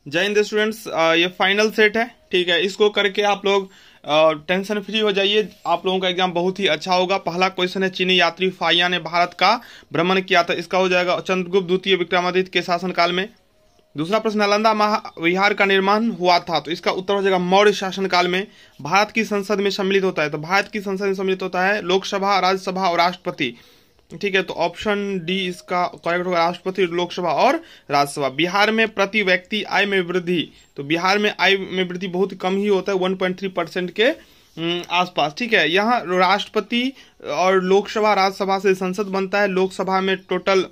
जय हिंद स्टूडेंट्स, ये final set है। ठीक है, इसको करके आप लोग टेंशन फ्री हो जाइए। आप लोगों का एग्जाम बहुत ही अच्छा होगा। पहला क्वेश्चन है, चीनी यात्री फाहिया ने भारत का भ्रमण किया था। इसका हो जाएगा चंद्रगुप्त द्वितीय विक्रमादित्य के शासनकाल में। दूसरा प्रश्न, नालंदा महाविहार का निर्माण हुआ था, तो इसका उत्तर हो जाएगा मौर्य शासनकाल में। भारत की संसद में सम्मिलित होता है, तो भारत की संसद में सम्मिलित होता है लोकसभा, राज्यसभा और राष्ट्रपति। ठीक है, तो ऑप्शन डी इसका करेक्ट होगा, राष्ट्रपति, लोकसभा और राज्यसभा। बिहार में प्रति व्यक्ति आय में वृद्धि, तो बिहार में आय में वृद्धि बहुत कम ही होता है, 1.3% के आसपास। ठीक है, यहाँ राष्ट्रपति और लोकसभा राज्यसभा से संसद बनता है। लोकसभा में टोटल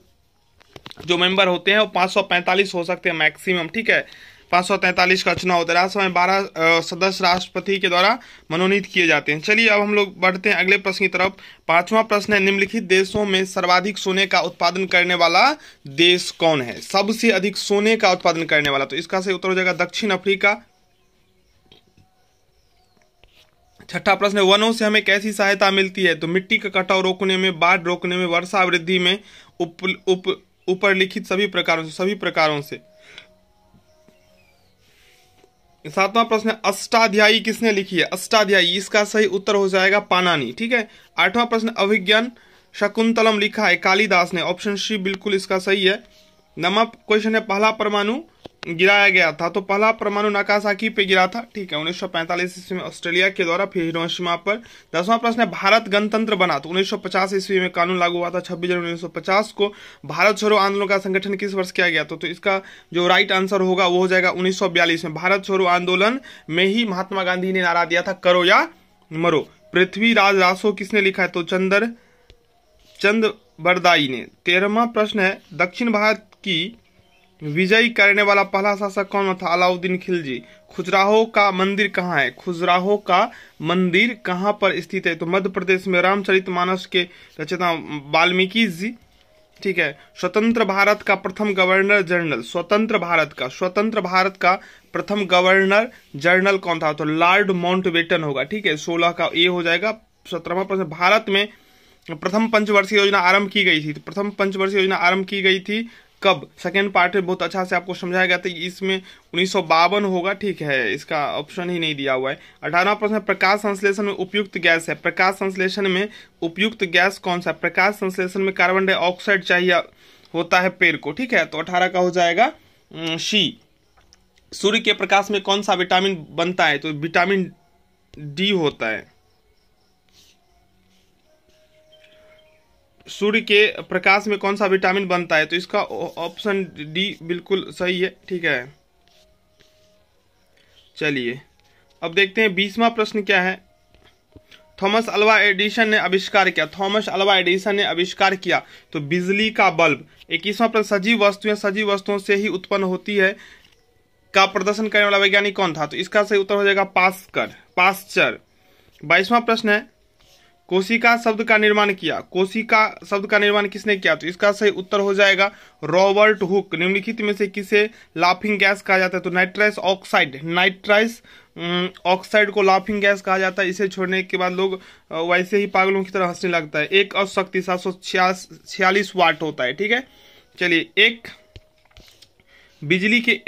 जो मेंबर होते हैं वो 545 हो सकते हैं मैक्सिमम। ठीक है, 543 का चुनाव होता है। राज्यसभा में 12 सदस्य राष्ट्रपति के द्वारा मनोनीत किए जाते हैं। चलिए अब हम लोग बढ़ते हैं अगले प्रश्न की तरफ। पांचवा प्रश्न है, निम्नलिखित देशों में सर्वाधिक सोने का उत्पादन करने वाला देश कौन है? सबसे अधिक सोने का उत्पादन करने वाला, तो इसका सही उत्तर हो जाएगा दक्षिण अफ्रीका। छठा प्रश्न है, वनों से हमें कैसी सहायता मिलती है? तो मिट्टी का कटाव रोकने में, बाढ़ रोकने में, वर्षा वृद्धि में, ऊपर लिखित सभी प्रकारों से। सातवां प्रश्न, अष्टाध्यायी किसने लिखी है? अष्टाध्यायी, इसका सही उत्तर हो जाएगा पाणिनि। ठीक है, आठवां प्रश्न, अभिज्ञान शकुंतलम लिखा है कालिदास ने। ऑप्शन सी बिल्कुल इसका सही है। नौवां क्वेश्चन है, पहला परमाणु गिराया गया था, तो पहला परमाणु नागासाकी पे गिरा था। ठीक है, 1945 ईस्वी में ऑस्ट्रेलिया के द्वारा, फिर हिरोशिमा पर। 10वां प्रश्न है, भारत गणतंत्र बना, तो 1950 ईस्वी में कानून लागू हुआ था। 26 जनवरी 1950 को भारत छोड़ो आंदोलन का संगठन किस वर्ष किया गया? तो इसका जो राइट आंसर होगा वो हो जाएगा 1942 में। भारत छोड़ो आंदोलन में ही महात्मा गांधी ने नारा दिया था, करो या मरो। पृथ्वीराज रासो किसने लिखा है? तो चंद बरदाई ने। 13वां प्रश्न है, दक्षिण भारत की विजयी करने वाला पहला शासक कौन था? अलाउद्दीन खिलजी। खजुराहो का मंदिर कहाँ है? खजुराहो का मंदिर कहाँ पर स्थित है? तो मध्य प्रदेश में। रामचरितमानस के रचयिता वाल्मीकि जी। ठीक है, स्वतंत्र भारत का प्रथम गवर्नर जनरल, स्वतंत्र भारत का प्रथम गवर्नर जनरल कौन था? तो लॉर्ड माउंटबेटन होगा। ठीक है, 16 का ए हो जाएगा। 17वां प्रश्न, भारत में प्रथम पंचवर्षीय योजना आरंभ की गई थी, तो प्रथम पंचवर्षीय योजना आरंभ की गई थी कब? सेकेंड पार्ट में बहुत अच्छा से आपको समझाया गया था, इसमें 1952 होगा। ठीक है, इसका ऑप्शन ही नहीं दिया हुआ है। 18वां प्रश्न, प्रकाश संश्लेषण में उपयुक्त गैस है। प्रकाश संश्लेषण में उपयुक्त गैस कौन सा? प्रकाश संश्लेषण में कार्बन डाइऑक्साइड चाहिए होता है पेड़ को। ठीक है, तो 18 का हो जाएगा सी। सूर्य के प्रकाश में कौन सा विटामिन बनता है? तो विटामिन डी होता है। सूर्य के प्रकाश में कौन सा विटामिन बनता है? तो इसका ऑप्शन डी बिल्कुल सही है। ठीक है, चलिए अब देखते हैं 20वां प्रश्न क्या है। थॉमस अल्वा एडिसन ने आविष्कार किया। थॉमस अल्वा एडिसन ने आविष्कार किया तो बिजली का बल्ब। 21वां प्रश्न, सजीव वस्तुओं से ही उत्पन्न होती है का प्रदर्शन करने वाला वैज्ञानिक कौन था? तो इसका सही उत्तर हो जाएगा पास्चर। 22वां प्रश्न है, कोशिका शब्द का निर्माण किया। कोशिका शब्द का निर्माण किसने किया? तो इसका सही उत्तर हो जाएगा रॉबर्ट हुक। निम्नलिखित में से किसे लाफिंग गैस कहा जाता है? तो नाइट्रस ऑक्साइड को लाफिंग गैस कहा जाता है। इसे छोड़ने के बाद लोग वैसे ही पागलों की तरह हंसने लगता है। एक और शक्ति 746 वाट होता है। ठीक है, चलिए एक बिजली के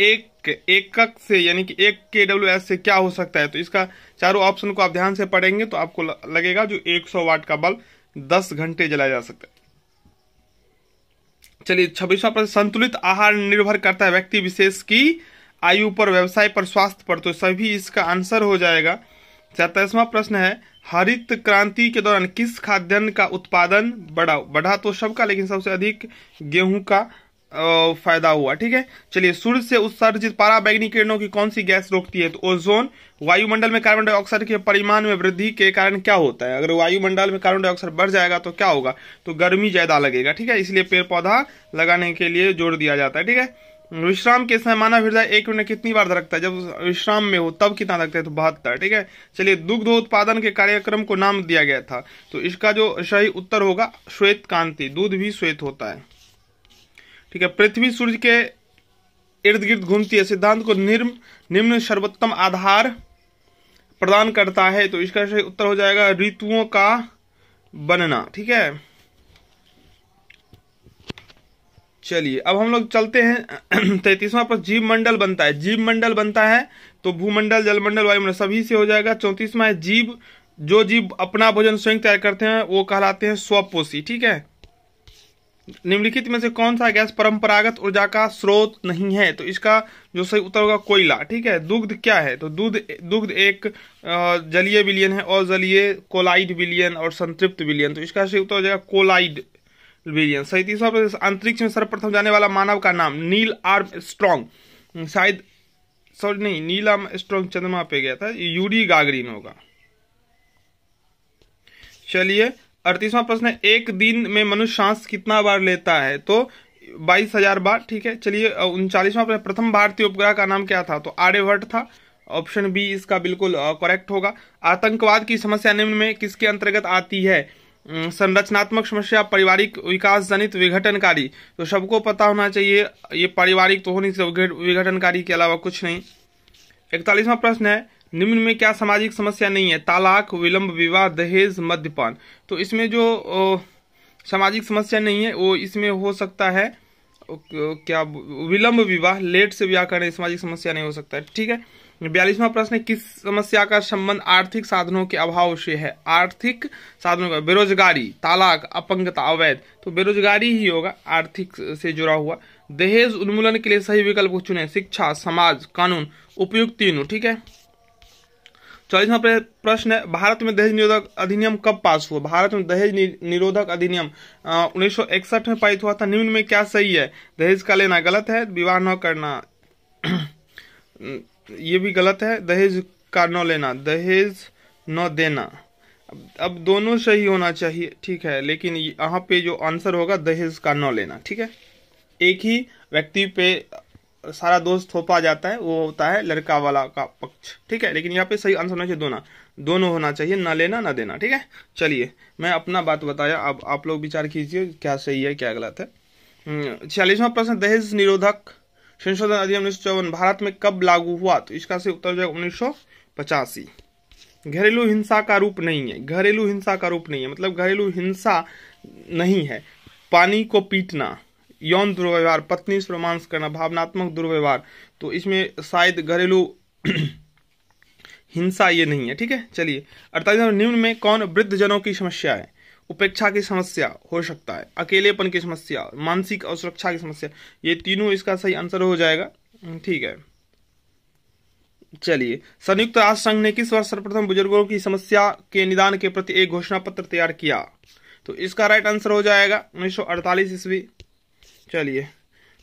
एकक से यानी कि 1 kWh से क्या हो सकता है? तो इसका चारों ऑप्शन को आप ध्यान से पढ़ेंगे तो आपको लगेगा जो 100 वाट का बल्ब 10 घंटे जलाया जा सकता है। चलिए 26वां प्रश्न, संतुलित आहार निर्भर करता है व्यक्ति विशेष की आयु पर, व्यवसाय पर, स्वास्थ्य पर, तो सभी इसका आंसर हो जाएगा। 27वां प्रश्न है, हरित क्रांति के दौरान किस खाद्यान्न का उत्पादन बढ़ा? तो सबका, लेकिन सबसे अधिक गेहूं का फायदा हुआ। ठीक है, चलिए सूर्य से उत्सर्जित पराबैंगनी किरणों की कौन सी गैस रोकती है? तो ओजोन। वायुमंडल में कार्बन डाइऑक्साइड के परिमाण में वृद्धि के कारण क्या होता है? अगर वायुमंडल में कार्बन डाइऑक्साइड बढ़ जाएगा तो क्या होगा? तो गर्मी ज्यादा लगेगा। ठीक है, इसलिए पेड़ पौधा लगाने के लिए जोर दिया जाता है। ठीक है, विश्राम के समय मानव हृदय 1 मिनट कितनी बार धड़कता है? जब विश्राम में हो तब कितना धड़कता है? तो 72। ठीक है, चलिए दुग्ध उत्पादन के कार्यक्रम को नाम दिया गया था, तो इसका जो सही उत्तर होगा श्वेत कांति। दूध भी श्वेत होता है। ठीक है, पृथ्वी सूर्य के इर्द गिर्द घूमती है, सिद्धांत को निम्न सर्वोत्तम आधार प्रदान करता है। तो इसका सही उत्तर हो जाएगा ऋतुओं का बनना। ठीक है, चलिए अब हम लोग चलते हैं 33वां प्रश्न। जीव मंडल बनता है, जीव मंडल बनता है तो भूमंडल, जलमंडल, वायुमंडल सभी से हो जाएगा। 34वां है जीव, जो जीव अपना भोजन स्वयं तैयार करते हैं वो कहलाते हैं स्वपोषी, ठीक है। निम्नलिखित में से कौन सा गैस परंपरागत ऊर्जा का स्रोत नहीं है? तो इसका जो सही उत्तर होगा कोयला, ठीक है। दुग्ध क्या है? तो दुग्ध एक जलीय विलयन है, और जलीय कोलाइड विलयन और संतृप्त विलयन, तो इसका सही उत्तर हो जाएगा कोलाइड विलयन। 37वां प्रश्न। अंतरिक्ष में सर्वप्रथम जाने वाला मानव का नाम? नील आर्मस्ट्रॉन्ग, शायद सॉरी नहीं, नील आर्मस्ट्रॉन्ग चंद्रमा पे गया था, यूरी गागरिन होगा। चलिए 38वां प्रश्न है, एक दिन में मनुष्य सांस कितना बार लेता है? तो 22,000 बार, ठीक है। चलिए 39वां प्रश्न, प्रथम भारतीय उपग्रह का नाम क्या था? तो आर्यभट्ट था, ऑप्शन बी इसका बिल्कुल करेक्ट होगा। आतंकवाद की समस्या निम्न में किसके अंतर्गत आती है? संरचनात्मक समस्या, पारिवारिक, विकास जनित, विघटनकारी। तो सबको पता होना चाहिए ये पारिवारिक तो हो नहीं सकता, विघटनकारी के अलावा कुछ नहीं। 41वां प्रश्न है, निम्न में क्या सामाजिक समस्या नहीं है? तालाक, विलंब विवाह, दहेज, मद्यपान। तो इसमें जो सामाजिक समस्या नहीं है वो इसमें हो सकता है क्या, विलंब विवाह, लेट से ब्याह करने, सामाजिक समस्या नहीं हो सकता है, ठीक है। 42वां प्रश्न है, किस समस्या का संबंध आर्थिक साधनों के अभाव से है? आर्थिक साधनों का, बेरोजगारी, तालाक, अपंगता, अवैध। तो बेरोजगारी ही होगा आर्थिक से जुड़ा हुआ। दहेज उन्मूलन के लिए सही विकल्प को चुने? शिक्षा, समाज, कानून, उपयुक्त तीनों, ठीक है। 44वां प्रश्न है, भारत में दहेज निरोधक अधिनियम कब पास हुआ? भारत में दहेज निरोधक अधिनियम 1961 में पारित हुआ था। निम्न में क्या सही है? दहेज का लेना गलत है, विवाह न करना ये भी गलत है, दहेज का न लेना, दहेज न देना। अब दोनों सही होना चाहिए, ठीक है, लेकिन यहाँ पे जो आंसर होगा दहेज का न लेना, ठीक है। एक ही व्यक्ति पे सारा दोष थोपा जाता है, वो होता है लड़का वाला का पक्ष, ठीक है, लेकिन यहाँ पे सही आंसर होना चाहिए दोनों होना चाहिए, ना लेना ना देना, ठीक है। चलिए मैं अपना बात बताया, अब आप लोग विचार कीजिए क्या सही है क्या गलत है। 46वां प्रश्न, दहेज निरोधक संशोधन अधिनियम 1954 भारत में कब लागू हुआ? तो इसका सही उत्तर हो जाएगा 1985। घरेलू हिंसा का रूप नहीं है, घरेलू हिंसा का रूप नहीं है, मतलब घरेलू हिंसा नहीं है। पानी को पीटना, यौन दुर्व्यवहार, पत्नी से रोमांस करना, भावनात्मक दुर्व्यवहार, तो इसमें शायद घरेलू हिंसा ये नहीं है, ठीक है। चलिए 48, निम्न में कौन वृद्धजनों की समस्या है? उपेक्षा की समस्या हो सकता है, अकेलेपन की समस्या, मानसिक असुरक्षा की समस्या, ये तीनों इसका सही आंसर हो जाएगा, ठीक है। चलिए संयुक्त राष्ट्र संघ ने किस वर्ष सर्वप्रथम बुजुर्गों की समस्या के निदान के प्रति एक घोषणा पत्र तैयार किया? तो इसका राइट आंसर हो जाएगा 1948 ईस्वी। चलिए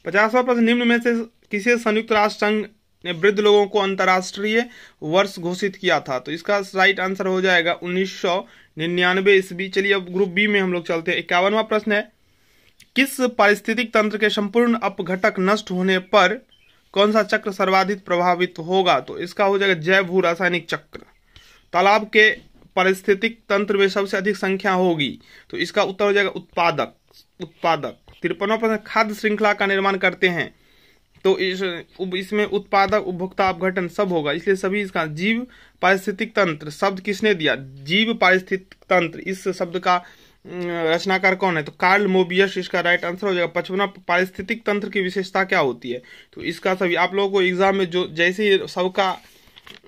50वां प्रश्न, निम्न में से किसे संयुक्त राष्ट्र संघ ने वृद्ध लोगों को अंतर्राष्ट्रीय वर्ष घोषित किया था? तो इसका राइट आंसर हो जाएगा 1999 ईस्वी। चलिए अब ग्रुप बी में हम लोग चलते हैं। 51वां प्रश्न है, किस पारिस्थितिक तंत्र के संपूर्ण अपघटक नष्ट होने पर कौन सा चक्र सर्वाधिक प्रभावित होगा? तो इसका हो जाएगा जैव भू रासायनिक चक्र। तालाब के पारिस्थितिक तंत्र में सबसे अधिक संख्या होगी, तो इसका उत्तर हो जाएगा उत्पादक। 53वां प्रश्न, खाद्य श्रृंखला का निर्माण करते हैं, तो इसमें उत्पादक, उपभोक्ता, अपघटन सब होगा, इसलिए सभी इसका। जीव पारिस्थितिक तंत्र शब्द किसने दिया? जीव पारिस्थितिक तंत्र, इस शब्द का रचनाकार कौन है? तो कार्ल मोबियस इसका राइट आंसर हो जाएगा। 55वां, पारिस्थितिक तंत्र की विशेषता क्या होती है? तो इसका सभी आप लोगों को एग्जाम में जो जैसे सबका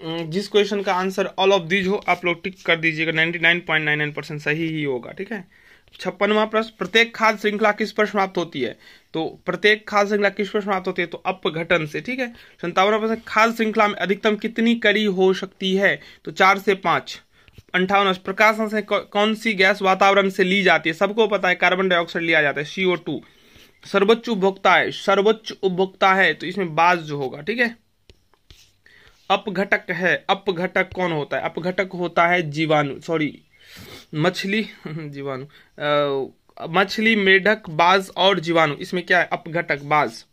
जिस क्वेश्चन का आंसर ऑल ऑफ दीज हो आप लोग टिक कर दीजिएगा, 99.99% सही ही होगा, ठीक है। 56वां प्रश्न, प्रत्येक खाद्य श्रृंखला किस पर समाप्त होती है? तो प्रत्येक खाद्य श्रृंखला किस पर समाप्त होती है? तो अपघटन से, ठीक है। 57वां प्रश्न, खाद्य श्रृंखला में अधिकतम कितनी कड़ी हो सकती है? तो 4 से 5। 58वां, प्रकाश से कौन सी गैस वातावरण से ली जाती है? सबको पता है कार्बन डाइऑक्साइड लिया जाता है, CO2। सर्वोच्च उपभोक्ता है, तो इसमें बाज जो होगा, ठीक है। अपघटक है, अपघटक कौन होता है? अपघटक होता है जीवाणु, सॉरी मछली, जीवाणु, मछली, मेढक, बाज और जीवाणु, इसमें क्या है? अपघटक, बाज।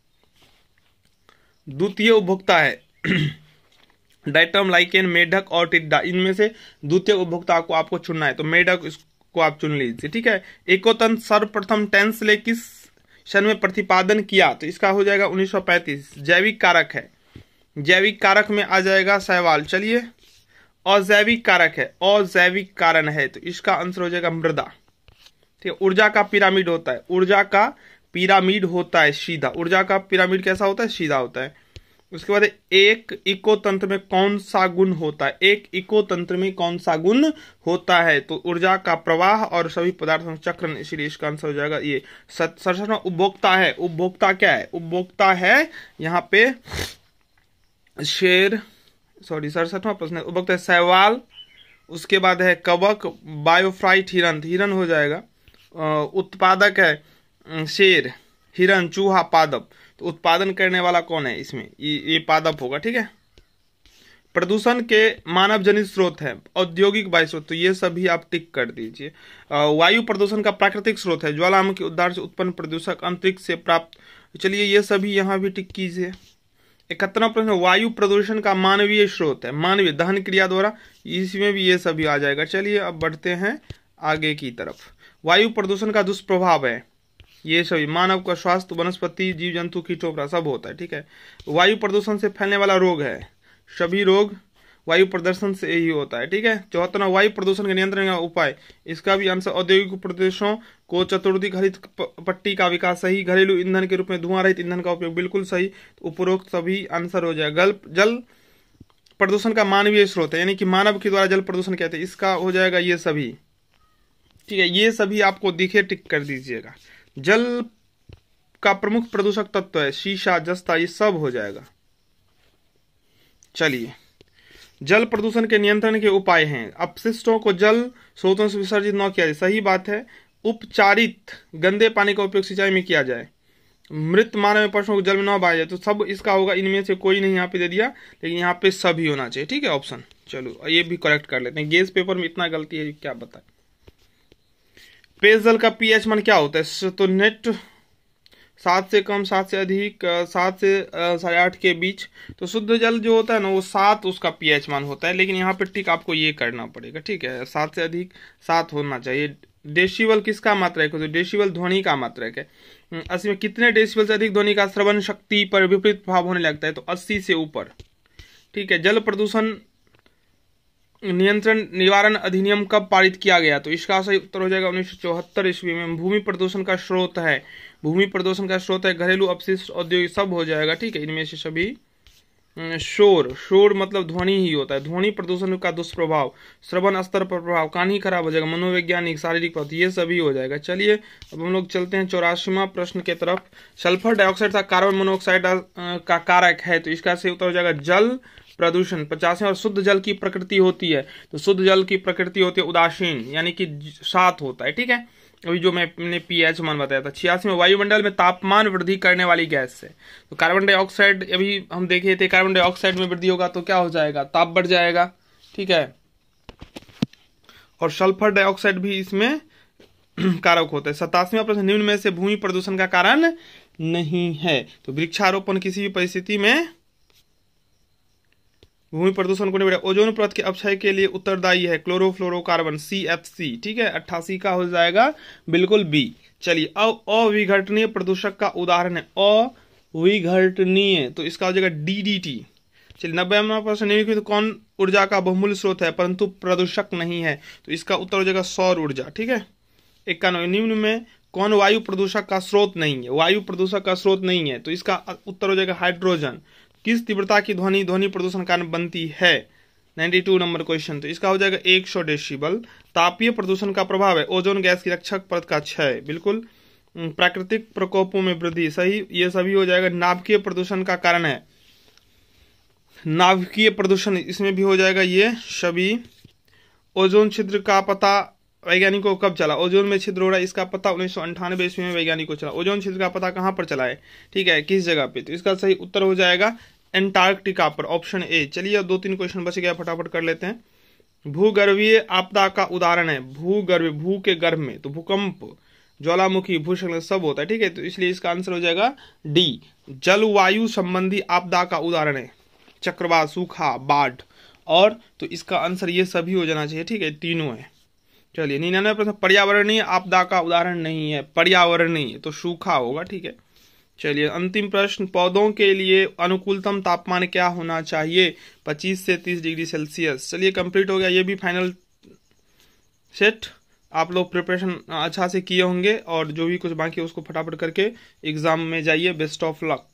द्वितीय उपभोक्ता है डायटम, लाइकेन, मेढक और टिड्डा, इनमें से द्वितीय उपभोक्ता को आपको चुनना है, तो मेढक इसको आप चुन लीजिए, ठीक है। एकोतंत्र सर्वप्रथम टेंसले किस सन में प्रतिपादन किया? तो इसका हो जाएगा 1935। जैविक कारक है, जैविक कारक में आ जाएगा शैवाल। चलिए अजैविक कारक है, अजैविक कारण है, तो इसका आंसर हो जाएगा मृदा, ठीक है। ऊर्जा का पिरामिड होता है, ऊर्जा का पिरामिड होता है सीधा, ऊर्जा का पिरामिड कैसा होता है, सीधा होता है। उसके बाद एक इको तंत्र में कौन सा गुण होता है, एक इको तंत्र में कौन सा गुण होता है, तो ऊर्जा का प्रवाह और सभी पदार्थों का चक्रण, इसीलिए इसका आंसर हो जाएगा ये। 67वां उपभोक्ता है, उपभोक्ता क्या है, उपभोक्ता है यहाँ पे शेर, सॉरी 67वां प्रश्न उपभोक्ता है शैवाल, उसके बाद है कवक, बायोफ्राइट हिरन, हिरन हो जाएगा, उत्पादक है शेर, हिरन, चूहा, पादप, तो उत्पादन करने वाला कौन है इसमें, ये पादप होगा, ठीक है। प्रदूषण के मानव जनित स्रोत है, औद्योगिक वायु स्रोत, तो ये सभी आप टिक कर दीजिए। वायु प्रदूषण का प्राकृतिक स्रोत है, ज्वालामुखी उद्गार से उत्पन्न प्रदूषक अंतरिक्ष से प्राप्त, चलिए ये सभी यहाँ भी टिक कीजिए। 71वां प्रश्न, वायु प्रदूषण का मानवीय स्रोत है, मानवीय दहन क्रिया द्वारा, इसमें भी ये सभी आ जाएगा। चलिए अब बढ़ते हैं आगे की तरफ। वायु प्रदूषण का दुष्प्रभाव है, ये सभी मानव का स्वास्थ्य, वनस्पति, जीव जंतु, कीटों सब होता है, ठीक है। वायु प्रदूषण से फैलने वाला रोग है, सभी रोग वायु प्रदूषण से ही होता है, ठीक है। 74वां, वायु प्रदूषण के नियंत्रण का उपाय, इसका भी आंसर औद्योगिक प्रदेशों को चतुर्दिक हरित पट्टी का विकास, सही। घरेलू ईंधन के रूप में धुआं रहित ईंधन का उपयोग, बिल्कुल सही। तो उपरोक्त सभी आंसर हो जाएगा। जल प्रदूषण का मानवीय स्रोत है, यानी कि मानव के द्वारा जल प्रदूषण कहते हैं, इसका हो जाएगा ये सभी, ठीक है। ये सभी आपको दिखे, टिक कर दीजिएगा। जल का प्रमुख प्रदूषक तत्व है शीशा, जस्ता, ये सब हो जाएगा। चलिए, जल प्रदूषण के नियंत्रण के उपाय हैं, अपशिष्टों को जल स्रोतों से विसर्जित न किया जाए, सही बात है। उपचारित गंदे पानी का उपयोग सिंचाई में किया जाए, मृत मानव में पशुओं को जल में न बहाया जाए, तो सब इसका होगा। इनमें से कोई नहीं यहाँ पे दे दिया, लेकिन यहाँ पे सभी होना चाहिए, ठीक है ऑप्शन। चलो ये भी करेक्ट कर लेते हैं, गेस पेपर में इतना गलती है क्या बताए। पेयजल का पीएच मान क्या होता है, तो नेट 7 से कम, 7 से अधिक, 7 से 8.5 के बीच, तो शुद्ध जल जो होता है ना वो 7 उसका पीएच मान होता है, लेकिन यहाँ पे ठीक आपको ये करना पड़ेगा, ठीक है। 7 से अधिक 7 होना चाहिए। डेसिबल किसका मात्रक है, तो डेसिबल ध्वनि का मात्रक है। 80 में कितने डेसिबल से अधिक ध्वनि का श्रवण शक्ति पर विपरीत प्रभाव होने लगता है, तो 80 से ऊपर, ठीक है। जल प्रदूषण नियंत्रण निवारण अधिनियम कब पारित किया गया, तो इसका सही उत्तर हो जाएगा 1974 ईस्वी में। भूमि प्रदूषण का स्रोत है, भूमि प्रदूषण का स्रोत है घरेलू अपशिष्ट, औद्योगिक, सब हो जाएगा, ठीक है। इनमें से सभी शोर, शोर मतलब ध्वनि ही होता है। ध्वनि प्रदूषण का दुष्प्रभाव, श्रवण स्तर पर प्रभाव, कान ही खराब हो जाएगा, मनोवैज्ञानिक, शारीरिक प्रभाव, ये सभी हो जाएगा। चलिए अब हम लोग चलते हैं 84वां प्रश्न के तरफ। सल्फर डाइऑक्साइड का कार्बन मोनोऑक्साइड का कारक है, तो इसका सही उत्तर हो जाएगा जल प्रदूषण। 50वें, और शुद्ध जल की प्रकृति होती है, तो शुद्ध जल की प्रकृति होती है उदासीन, यानी कि 7 होता है, ठीक है। अभी जो मैंने पीएच मान बताया था। 86 में, वायुमंडल में तापमान वृद्धि करने वाली गैस से, तो कार्बन डाइऑक्साइड, अभी हम देखे थे कार्बन डाइऑक्साइड में वृद्धि होगा तो क्या हो जाएगा, ताप बढ़ जाएगा, ठीक है। और सल्फर डाइऑक्साइड भी इसमें कारक होता है। 87वां प्रश्न, निम्न में से भूमि प्रदूषण का कारण नहीं है, तो वृक्षारोपण किसी भी परिस्थिति में भूमि प्रदूषण को नहीं बढ़ाएगा। ओजोन परत के अपक्षय के लिए उत्तरदायी है क्लोरोफ्लोरोकार्बन, CFC, ठीक है। 88 का हो जाएगा बिल्कुल बी। चलिए, अविघटनीय प्रदूषक का उदाहरण है, अविघटनीय, तो इसका हो जाएगा DDT। चलिए, 90वां प्रश्न, निम्नलिखित कौन ऊर्जा का बहुमूल्य स्रोत है परंतु प्रदूषक नहीं है, तो इसका उत्तर हो जाएगा सौर ऊर्जा, ठीक है। 91, निम्न में कौन वायु प्रदूषक का स्रोत नहीं है, वायु प्रदूषक का स्रोत नहीं है, तो इसका उत्तर हो जाएगा हाइड्रोजन। किस तीव्रता की ध्वनि ध्वनि प्रदूषण कारण बनती है, 92 नंबर क्वेश्चन, तो इसका हो जाएगा 100 डेसिबल। तापीय प्रदूषण का प्रभाव है ओजोन गैस की रक्षक परत का क्षय, बिल्कुल। प्राकृतिक प्रकोपों में वृद्धि, सही, ये सभी हो जाएगा। नाभिकीय प्रदूषण का कारण है, नाभिकीय प्रदूषण, इसमें भी हो जाएगा ये सभी। ओजोन छिद्र का पता वैज्ञानिकों को कब चला, ओजोन में छिद्र हो रहा है, इसका पता 1998 ईस्वी में वैज्ञानिकों को चला। ओजोन छिद्र का पता कहां पर चला है, ठीक है, किस जगह पे, तो इसका सही उत्तर हो जाएगा एंटार्कटिका पर, ऑप्शन ए। चलिए अब 2-3 क्वेश्चन बच गया, फटाफट कर लेते हैं। भूगर्भीय आपदा का उदाहरण है, भूगर्भ, भू के गर्भ में, तो भूकंप, ज्वालामुखी, भूस्खलन सब होता है, ठीक है, तो इसलिए इसका आंसर हो जाएगा डी। जलवायु संबंधी आपदा का उदाहरण है चक्रवात, सूखा, बाढ़, और तो इसका आंसर ये सभी हो जाना चाहिए, ठीक है, तीनों है। चलिए, 99 प्रश्न, पर्यावरणीय आपदा का उदाहरण नहीं है, पर्यावरणीय तो सूखा होगा, ठीक है। चलिए, अंतिम प्रश्न, पौधों के लिए अनुकूलतम तापमान क्या होना चाहिए, 25 से 30 डिग्री सेल्सियस। चलिए, कंप्लीट हो गया, ये भी फाइनल सेट। आप लोग प्रिपरेशन अच्छा से किए होंगे और जो भी कुछ बाकी है उसको फटाफट करके एग्जाम में जाइए। Best of luck.